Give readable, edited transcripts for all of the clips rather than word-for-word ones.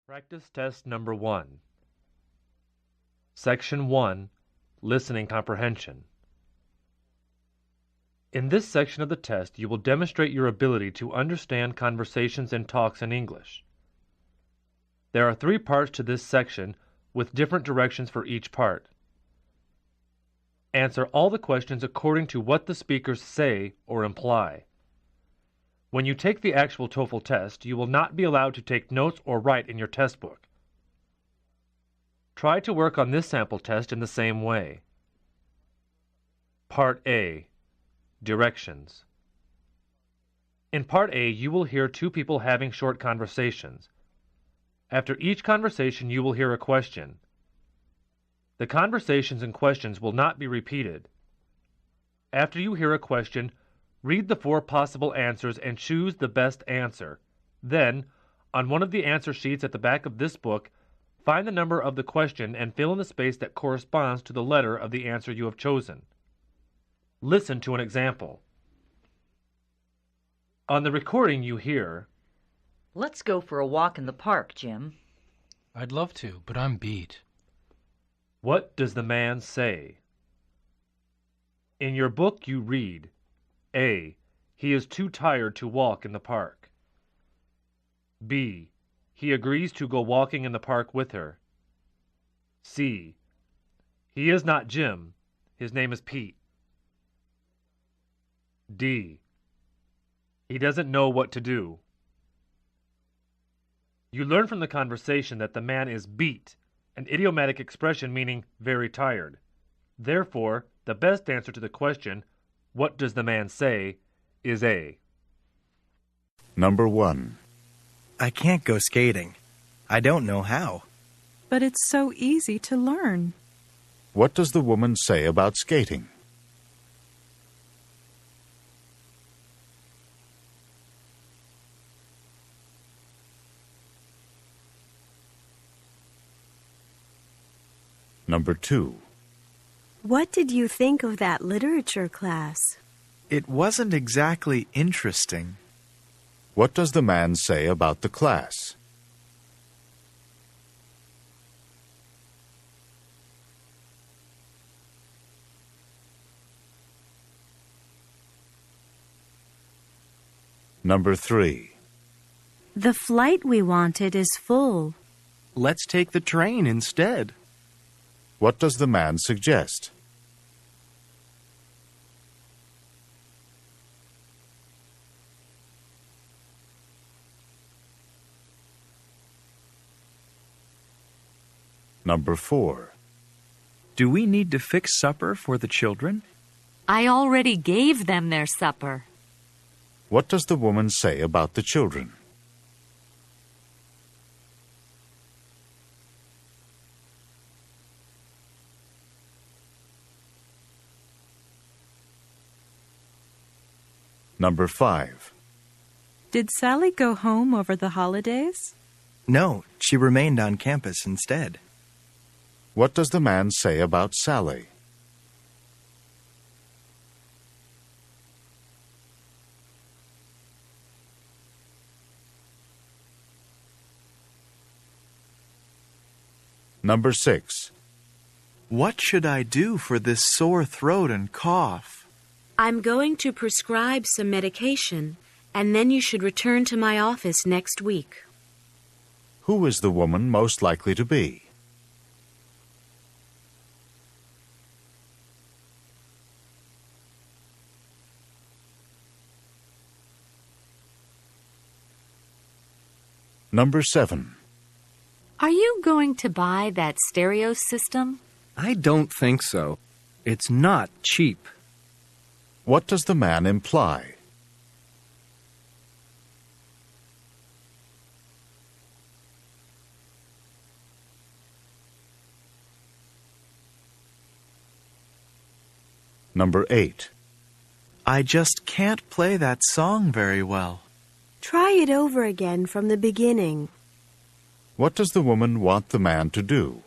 Practice test number 1. Section 1, Listening Comprehension. In this section of the test, you will demonstrate your ability to understand conversations and talks in English. There are 3 parts to this section with different directions for each part. Answer all the questions according to what the speakers say or imply. When you take the actual TOEFL test, you will not be allowed to take notes or write in your test book. Try to work on this sample test in the same way. Part A. Directions. In Part A, you will hear 2 people having short conversations. After each conversation, you will hear a question. The conversations and questions will not be repeated. After you hear a question, read the 4 possible answers and choose the best answer. Then, on one of the answer sheets at the back of this book, find the number of the question and fill in the space that corresponds to the letter of the answer you have chosen. Listen to an example. On the recording you hear, "Let's go for a walk in the park, Jim." I'd love to, but I'm beat. "What does the man say?" In your book you read, A. He is too tired to walk in the park. B. He agrees to go walking in the park with her. C. He is not Jim. His name is Pete. D. He doesn't know what to do. You learn from the conversation that the man is beat, an idiomatic expression meaning very tired. Therefore, the best answer to the question, "What does the man say?" is A. Number 1. I can't go skating. I don't know how. But it's so easy to learn. What does the woman say about skating? Number 2. What did you think of that literature class? It wasn't exactly interesting. What does the man say about the class? Number 3. The flight we wanted is full. Let's take the train instead. What does the man suggest? Number 4. Do we need to fix supper for the children? I already gave them their supper. What does the woman say about the children? Number 5. Did Sally go home over the holidays? No, she remained on campus instead. What does the man say about Sally? Number 6. What should I do for this sore throat and cough? I'm going to prescribe some medication, and then you should return to my office next week. Who is the woman most likely to be? Number 7. Are you going to buy that stereo system? I don't think so. It's not cheap. What does the man imply? Number 8. I just can't play that song very well. Try it over again from the beginning. What does the woman want the man to do?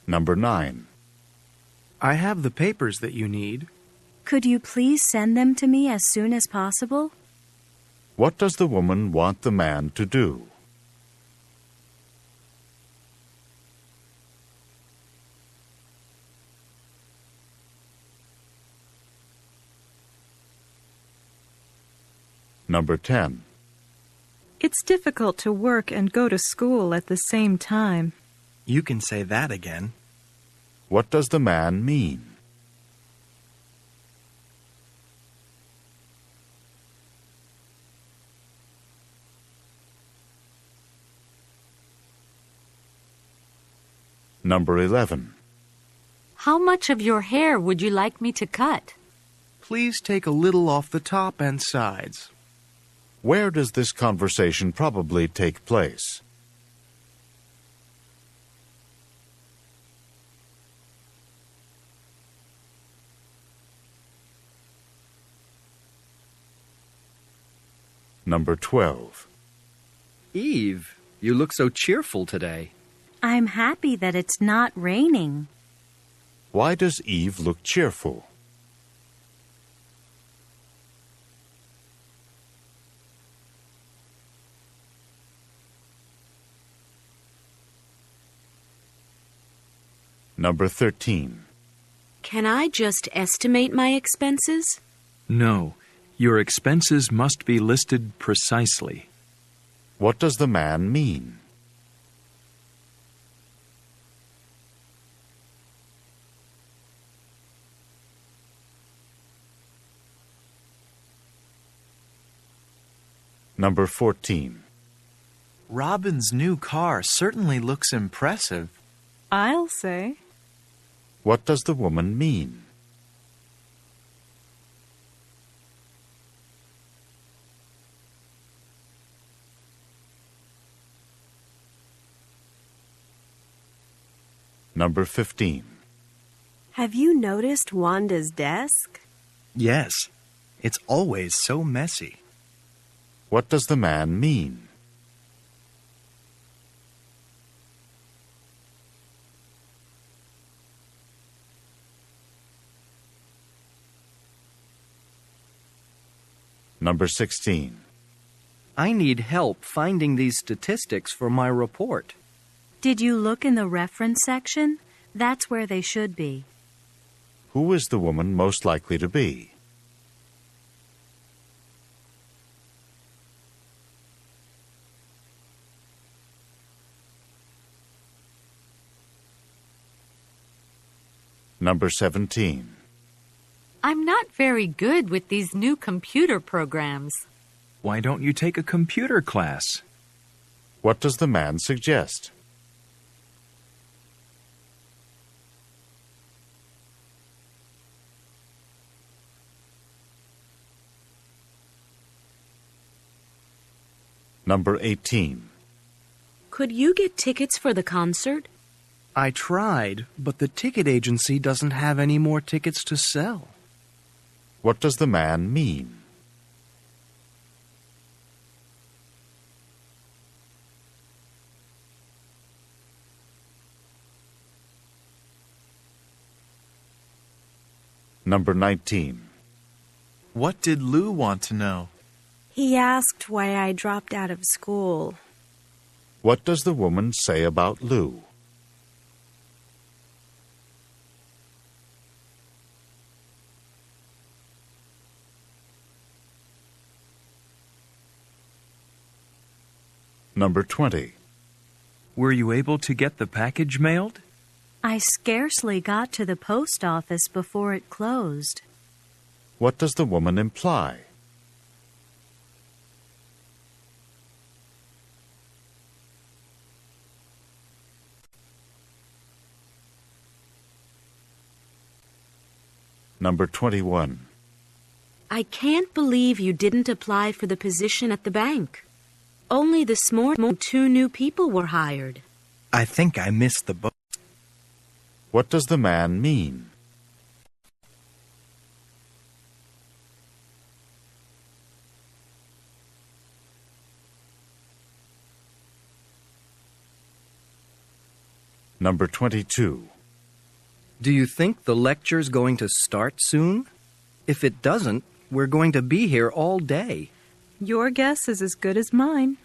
Number 9. I have the papers that you need. Could you please send them to me as soon as possible? What does the woman want the man to do? Number 10. It's difficult to work and go to school at the same time. You can say that again. What does the man mean? Number 11. How much of your hair would you like me to cut? Please take a little off the top and sides. Where does this conversation probably take place? Number 12. Eve, you look so cheerful today. I'm happy that it's not raining. Why does Eve look cheerful? Number 13. Can I just estimate my expenses? No, your expenses must be listed precisely. What does the man mean? Number 14. Robin's new car certainly looks impressive. I'll say. What does the woman mean? Number 15. Have you noticed Wanda's desk? Yes, it's always so messy. What does the man mean? Number 16. I need help finding these statistics for my report. Did you look in the reference section? That's where they should be. Who is the woman most likely to be? Number 17. I'm not very good with these new computer programs. Why don't you take a computer class? What does the man suggest? Number 18. Could you get tickets for the concert? I tried, but the ticket agency doesn't have any more tickets to sell. What does the man mean? Number 19. What did Lou want to know? He asked why I dropped out of school. What does the woman say about Lou? Number 20. Were you able to get the package mailed? I scarcely got to the post office before it closed. What does the woman imply? Number 21. I can't believe you didn't apply for the position at the bank. Only this morning 2 new people were hired. I think I missed the boat. What does the man mean? Number 22. Do you think the lecture's going to start soon? If it doesn't, we're going to be here all day. Your guess is as good as mine.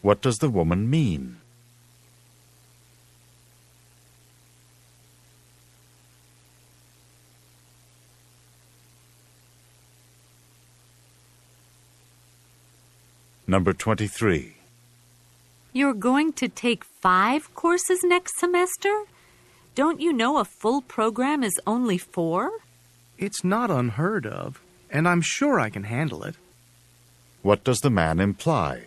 What does the woman mean? Number 23. You're going to take 5 courses next semester? Don't you know a full program is only 4? It's not unheard of, and I'm sure I can handle it. What does the man imply?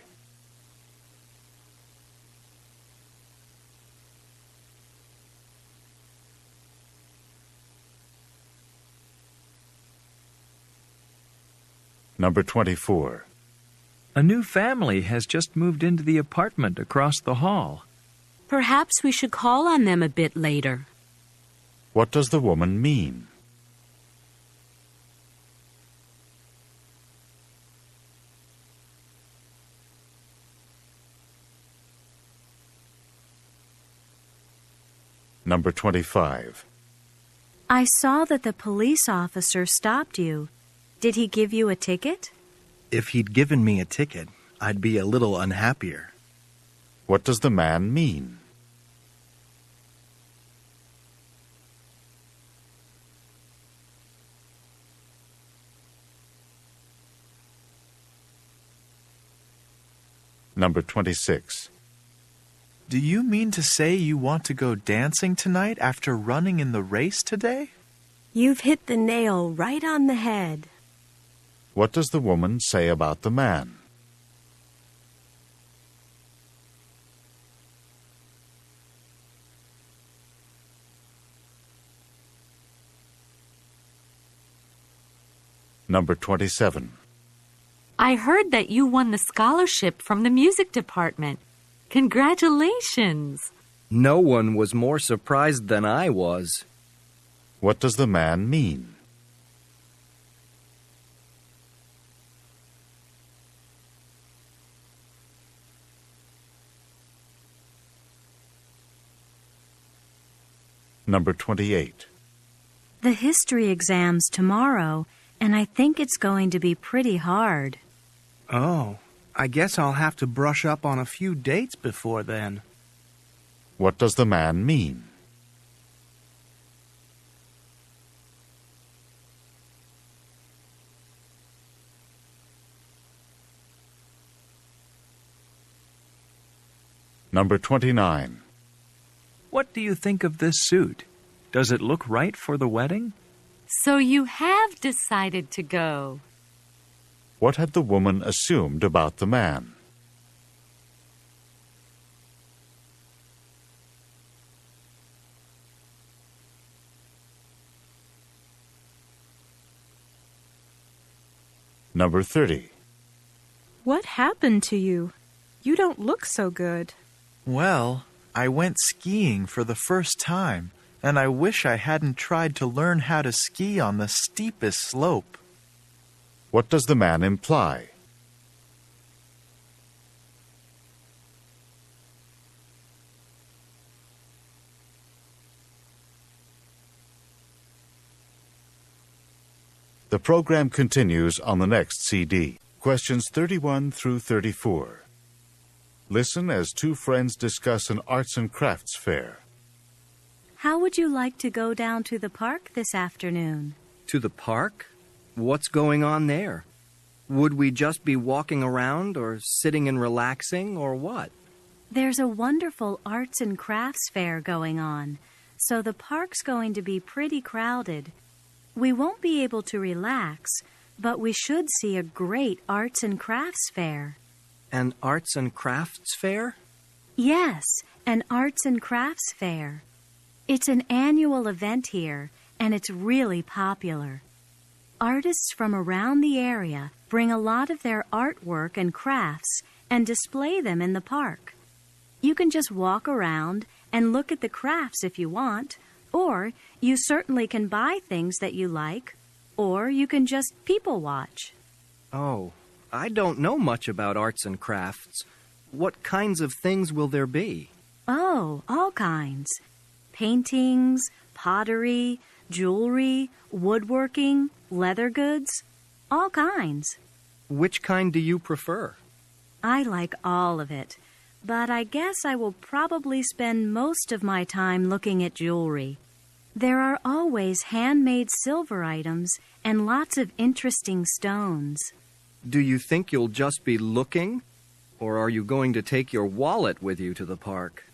Number 24. A new family has just moved into the apartment across the hall. Perhaps we should call on them a bit later. What does the woman mean? Number 25. I saw that the police officer stopped you. Did he give you a ticket? If he'd given me a ticket, I'd be a little unhappier. What does the man mean? Number 26. Do you mean to say you want to go dancing tonight after running in the race today? You've hit the nail right on the head. What does the woman say about the man? Number 27. I heard that you won the scholarship from the music department. Congratulations! No one was more surprised than I was. What does the man mean? Number 28. The history exam's tomorrow, and I think it's going to be pretty hard. Oh, I guess I'll have to brush up on a few dates before then. What does the man mean? Number 29. What do you think of this suit? Does it look right for the wedding? So you have decided to go. What had the woman assumed about the man? Number 30. What happened to you? You don't look so good. Well, I went skiing for the first time, and I wish I hadn't tried to learn how to ski on the steepest slope. What does the man imply? The program continues on the next CD. Questions 31 through 34. Listen as two friends discuss an arts and crafts fair. How would you like to go down to the park this afternoon? To the park? What's going on there? Would we just be walking around or sitting and relaxing or what? There's a wonderful arts and crafts fair going on, so the park's going to be pretty crowded. We won't be able to relax, but we should see a great arts and crafts fair. An arts and crafts fair? Yes, an arts and crafts fair. It's an annual event here, and it's really popular. Artists from around the area bring a lot of their artwork and crafts and display them in the park. You can just walk around and look at the crafts if you want, or you certainly can buy things that you like, or you can just people watch. Oh, I don't know much about arts and crafts. What kinds of things will there be? Oh, all kinds. Paintings, pottery, jewelry, woodworking, leather goods, all kinds. Which kind do you prefer? I like all of it, but I guess I will probably spend most of my time looking at jewelry. There are always handmade silver items and lots of interesting stones. Do you think you'll just be looking? Or are you going to take your wallet with you to the park?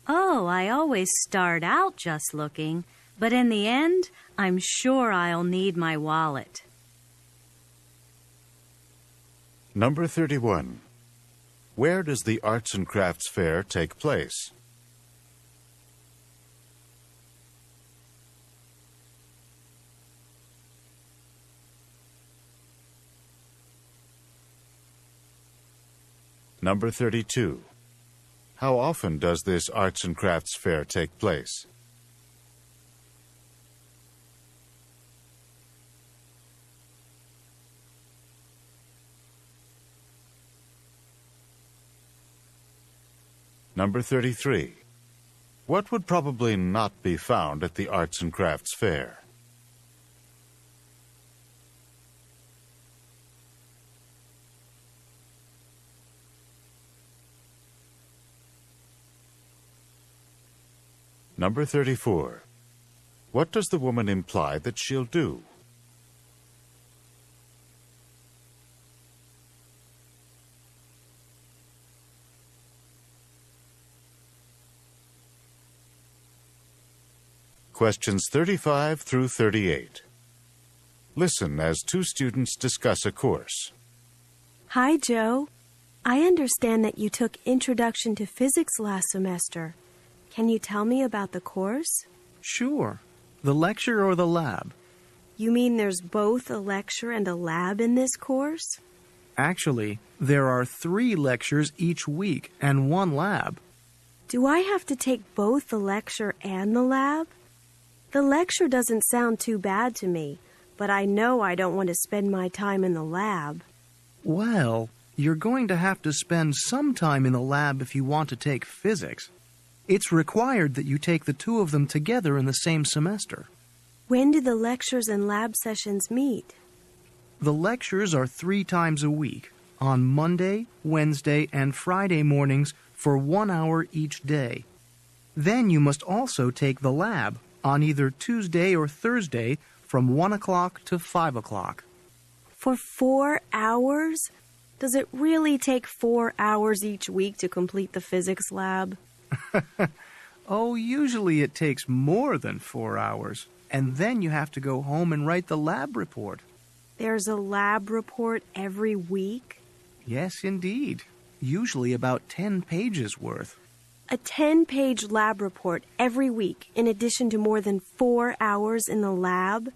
Oh, I always start out just looking, but in the end, I'm sure I'll need my wallet. Number 31. Where does the Arts and Crafts Fair take place? Number 32. How often does this Arts and Crafts Fair take place? Number 33. What would probably not be found at the Arts and Crafts Fair? Number 34. What does the woman imply that she'll do? Questions 35 through 38. Listen as two students discuss a course. Hi, Joe. I understand that you took Introduction to Physics last semester. Can you tell me about the course? Sure. The lecture or the lab? You mean there's both a lecture and a lab in this course? Actually, there are 3 lectures each week and 1 lab. Do I have to take both the lecture and the lab? The lecture doesn't sound too bad to me, but I know I don't want to spend my time in the lab. Well, you're going to have to spend some time in the lab if you want to take physics. It's required that you take the 2 of them together in the same semester. When do the lectures and lab sessions meet? The lectures are 3 times a week, on Monday, Wednesday, and Friday mornings for 1 hour each day. Then you must also take the lab on either Tuesday or Thursday from 1 o'clock to 5 o'clock. For 4 hours? Does it really take 4 hours each week to complete the physics lab? Oh, usually it takes more than 4 hours, and then you have to go home and write the lab report. There's a lab report every week? Yes, indeed. Usually about 10 pages worth. A 10-page lab report every week, in addition to more than 4 hours in the lab?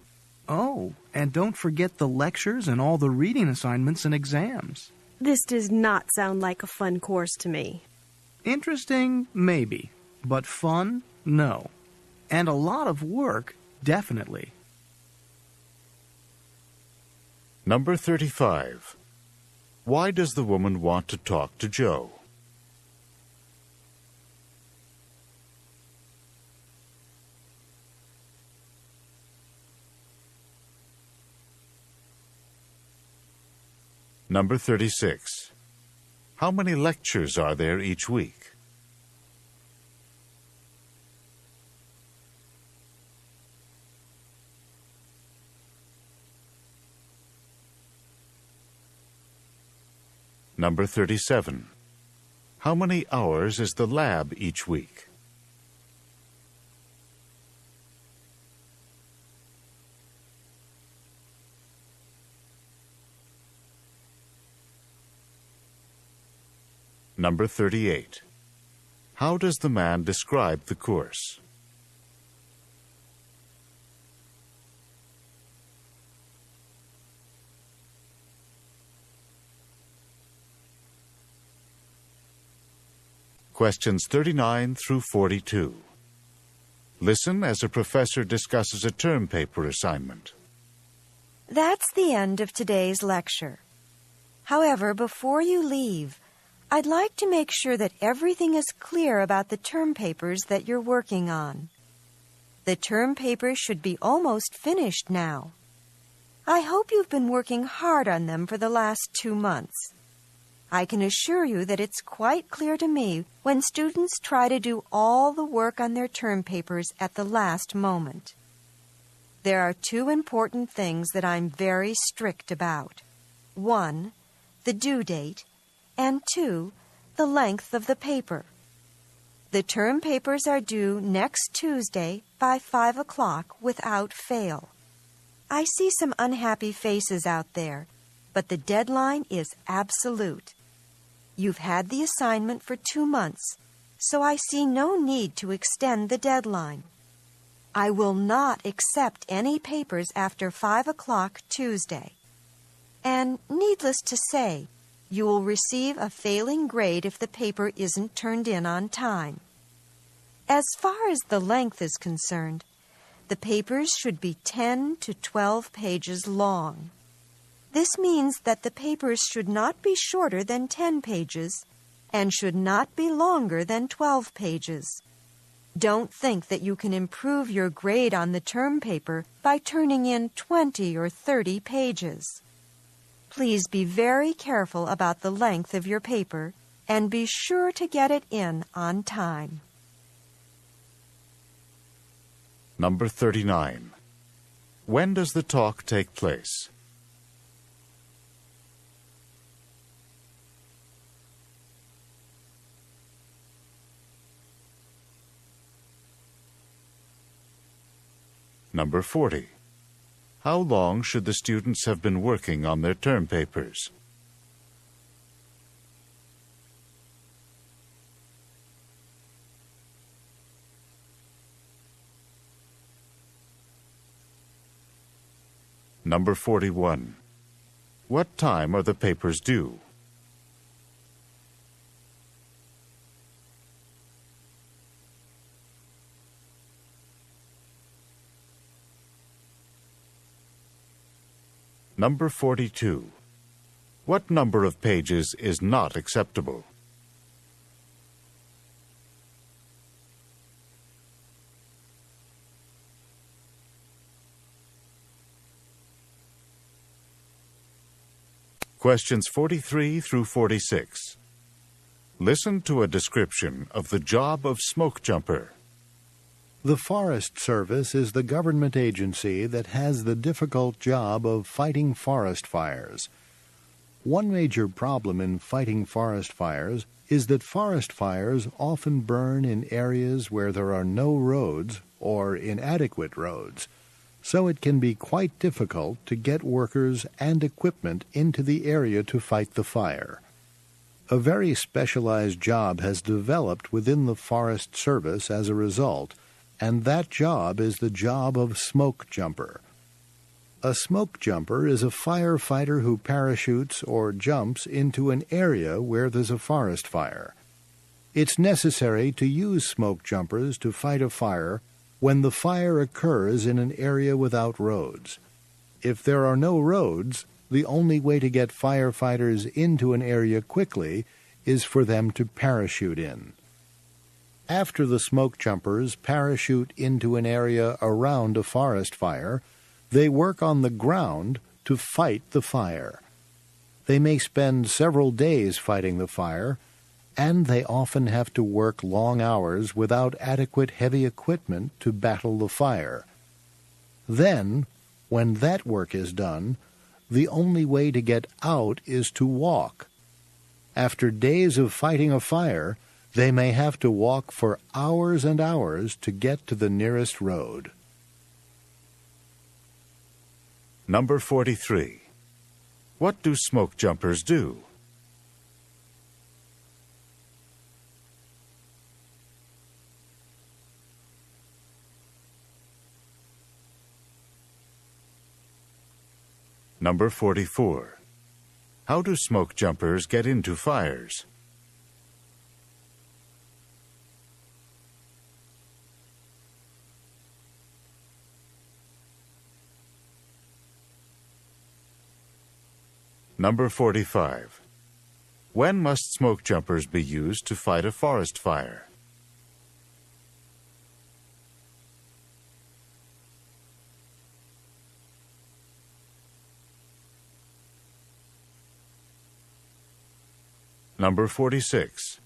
Oh, and don't forget the lectures and all the reading assignments and exams. This does not sound like a fun course to me. Interesting, maybe, but fun, no. And a lot of work, definitely. Number 35. Why does the woman want to talk to Joe? Number 36. How many lectures are there each week? Number 37. How many hours is the lab each week? Number 38. How does the man describe the course? Questions 39 through 42. Listen as a professor discusses a term paper assignment. That's the end of today's lecture. However, before you leave, I'd like to make sure that everything is clear about the term papers that you're working on. The term paper should be almost finished now. I hope you've been working hard on them for the last 2 months. I can assure you that it's quite clear to me when students try to do all the work on their term papers at the last moment. There are 2 important things that I'm very strict about. 1, the due date, and 2, the length of the paper. The term papers are due next Tuesday by 5 o'clock without fail. I see some unhappy faces out there, but the deadline is absolute. You've had the assignment for 2 months, so I see no need to extend the deadline. I will not accept any papers after 5 o'clock Tuesday. And needless to say, you will receive a failing grade if the paper isn't turned in on time. As far as the length is concerned, the papers should be 10 to 12 pages long. This means that the papers should not be shorter than 10 pages and should not be longer than 12 pages. Don't think that you can improve your grade on the term paper by turning in 20 or 30 pages. Please be very careful about the length of your paper and be sure to get it in on time. Number 39. When does the talk take place? Number 40. How long should the students have been working on their term papers? Number 41. What time are the papers due? Number 42. What number of pages is not acceptable? Questions 43 through 46. Listen to a description of the job of smoke jumper. The Forest Service is the government agency that has the difficult job of fighting forest fires. One major problem in fighting forest fires is that forest fires often burn in areas where there are no roads or inadequate roads, so it can be quite difficult to get workers and equipment into the area to fight the fire. A very specialized job has developed within the Forest Service as a result, and that job is the job of smoke jumper. A smoke jumper is a firefighter who parachutes or jumps into an area where there's a forest fire. It's necessary to use smoke jumpers to fight a fire when the fire occurs in an area without roads. If there are no roads, the only way to get firefighters into an area quickly is for them to parachute in. After the smoke jumpers parachute into an area around a forest fire, they work on the ground to fight the fire. They may spend several days fighting the fire, and they often have to work long hours without adequate heavy equipment to battle the fire. Then, when that work is done, the only way to get out is to walk. After days of fighting a fire, they may have to walk for hours and hours to get to the nearest road. Number 43. What do smoke jumpers do? Number 44. How do smoke jumpers get into fires? Number 45. When must smoke jumpers be used to fight a forest fire? Number 46.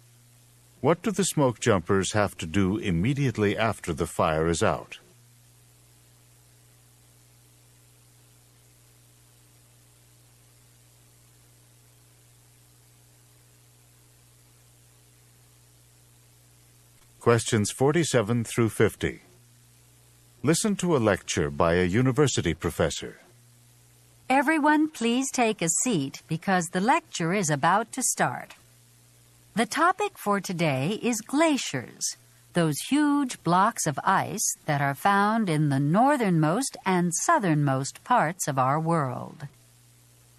What do the smoke jumpers have to do immediately after the fire is out? Questions 47 through 50. Listen to a lecture by a university professor. Everyone, please take a seat because the lecture is about to start. The topic for today is glaciers, those huge blocks of ice that are found in the northernmost and southernmost parts of our world.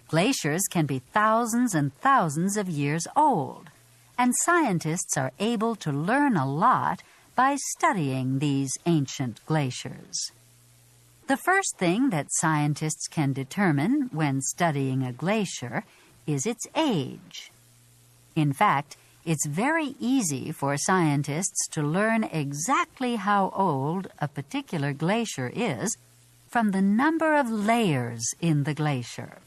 Glaciers can be thousands and thousands of years old, and scientists are able to learn a lot by studying these ancient glaciers. The first thing that scientists can determine when studying a glacier is its age. In fact, it's very easy for scientists to learn exactly how old a particular glacier is from the number of layers in the glacier.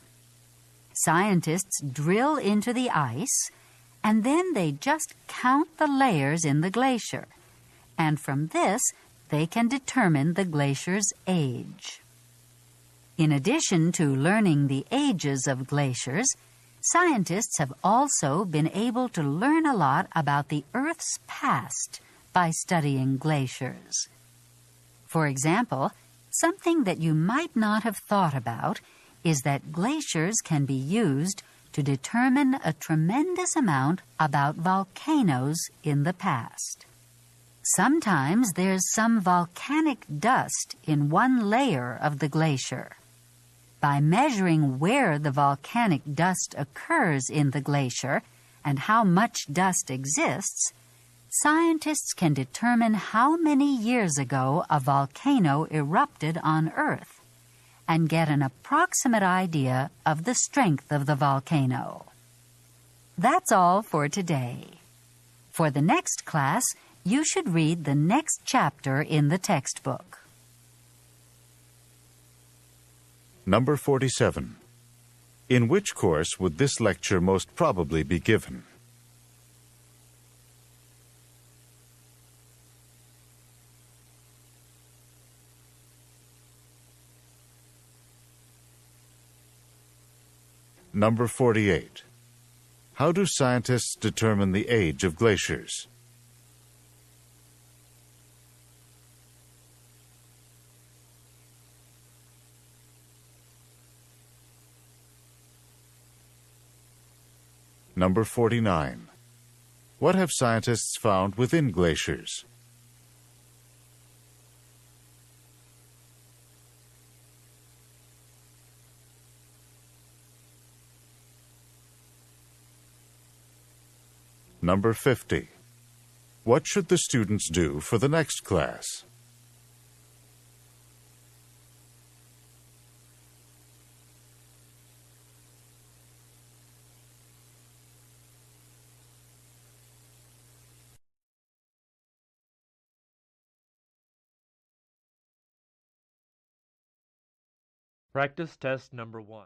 Scientists drill into the ice, and then they just count the layers in the glacier, and from this they can determine the glacier's age. In addition to learning the ages of glaciers, scientists have also been able to learn a lot about the Earth's past by studying glaciers. For example, something that you might not have thought about is that glaciers can be used to determine a tremendous amount about volcanoes in the past. Sometimes there's some volcanic dust in one layer of the glacier. By measuring where the volcanic dust occurs in the glacier and how much dust exists, scientists can determine how many years ago a volcano erupted on Earth and get an approximate idea of the strength of the volcano. That's all for today. For the next class, you should read the next chapter in the textbook. Number 47. In which course would this lecture most probably be given? Number 48. How do scientists determine the age of glaciers? Number 49. What have scientists found within glaciers? Number 50. What should the students do for the next class? Practice test number 1.